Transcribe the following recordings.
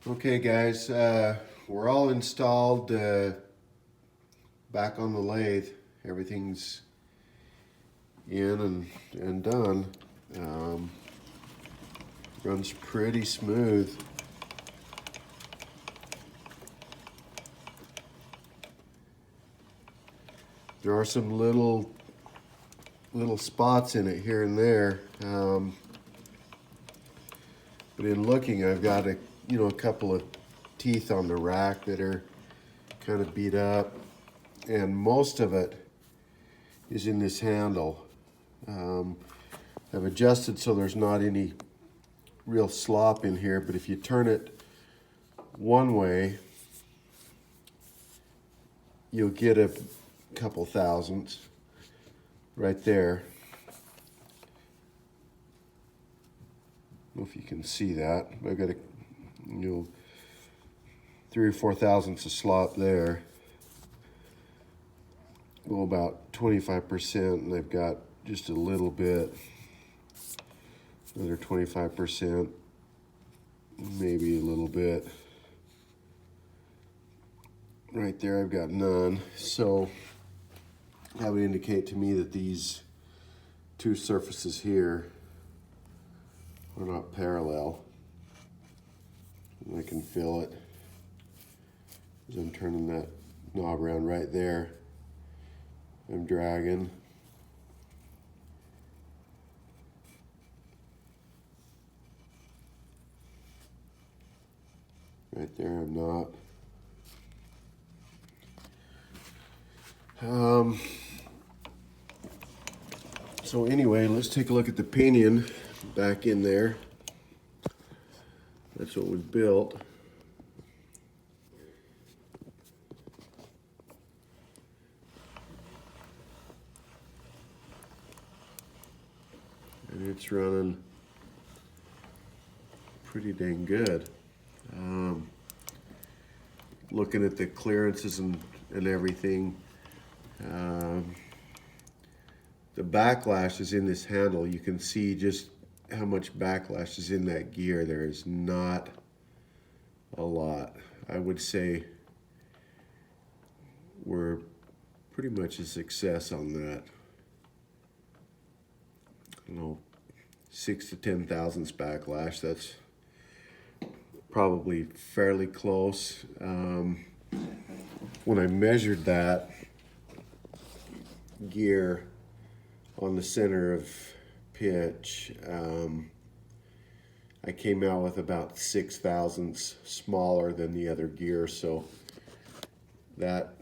Okay guys, we're all installed back on the lathe. Everything's in and done. Runs pretty smooth. There are some little spots in it here and there, but in looking, I've got a couple of teeth on the rack that are kind of beat up, and most of it is in this handle. I've adjusted so there's not any real slop in here, but if you turn it one way, you'll get a couple thousandths right there. I don't know if you can see that. I've got a 3 or 4 thousandths of slop there. Well, about 25%, and I've got just a little bit, another 25%, maybe a little bit. Right there, I've got none. So that would indicate to me that these two surfaces here are not parallel. And I can feel it as I'm turning that knob around right there. I'm dragging. Right there, I'm not. So anyway, let's take a look at the pinion back in there. That's what we built. And it's running pretty dang good. Looking at the clearances and everything, the backlash is in this handle. You can see just how much backlash is in that gear. There is not a lot. I would say we're pretty much a success on that. I don't know, 6 to 10 thousandths backlash. That's probably fairly close. When I measured that gear on the center of pitch, I came out with about 6 thousandths smaller than the other gear. So that,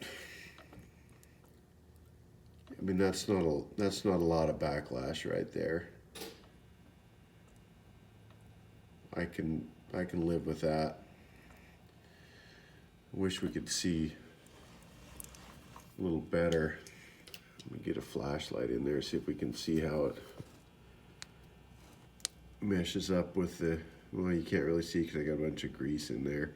I mean, that's not a lot of backlash right there. I can live with that. Wish we could see a little better. Let me get a flashlight in there, see if we can see how it meshes up with the, well, you can't really see because I got a bunch of grease in there.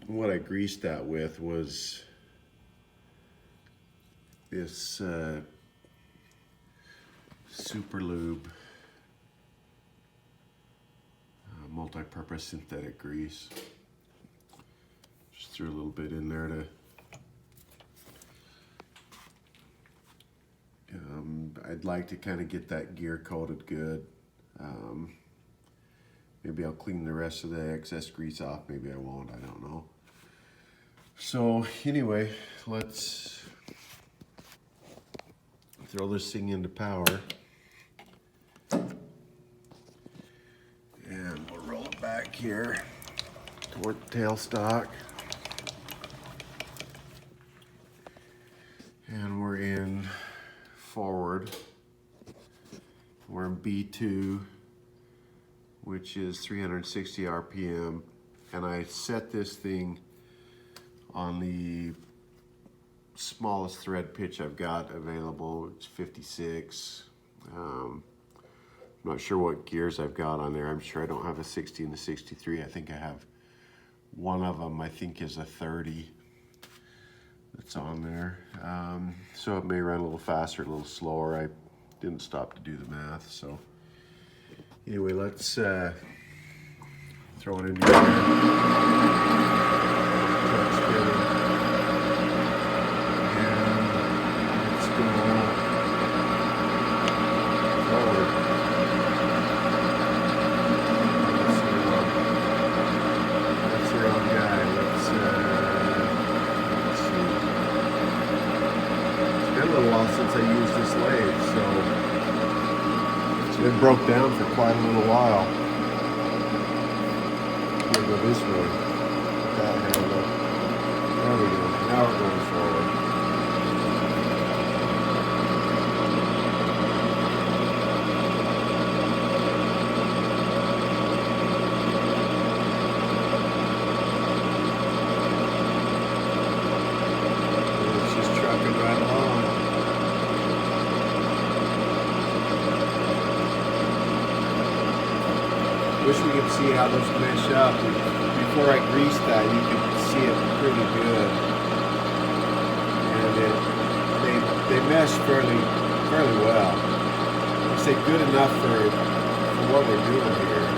What I greased that with was this Super Lube multi-purpose synthetic grease. Just threw a little bit in there to I'd like to kind of get that gear coated good. Maybe I'll clean the rest of the excess grease off, maybe I won't, I don't know. So anyway, let's throw this thing into power. And we'll roll it back here toward the tailstock. And we're in forward. We're in B2, which is 360 RPM. And I set this thing on the smallest thread pitch I've got available. It's 56. I'm not sure what gears I've got on there. I'm sure I don't have a 60 and a 63. I think I have one of them, I think, is a 30 that's on there. So it may run a little faster, a little slower. I didn't stop to do the math, so Anyway, let's throw it in here. Since I used this lathe, so it's been broke down for quite a little while. We'll go this way. That handle. There we go. Now we're going forward. It's just trucking right along. Wish we could see how those mesh up. Before I greased that, you could see it pretty good, and they mesh fairly well. I say good enough for what we're doing here.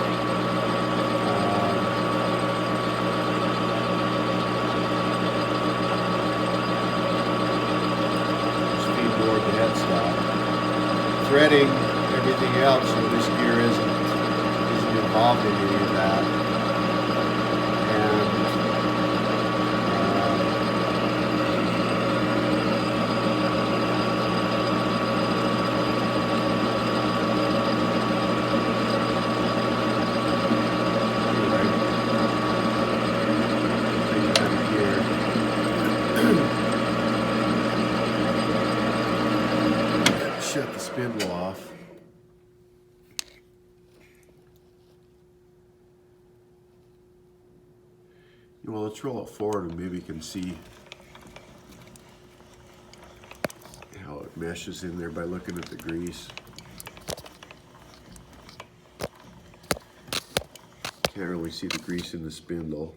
Just feed more of the headstock. Threading everything else, so this gear isn't involved in any of that. And anyway, shut the spindle off. Well, let's roll it forward and maybe you can see how it meshes in there by looking at the grease. Can't really see the grease in the spindle.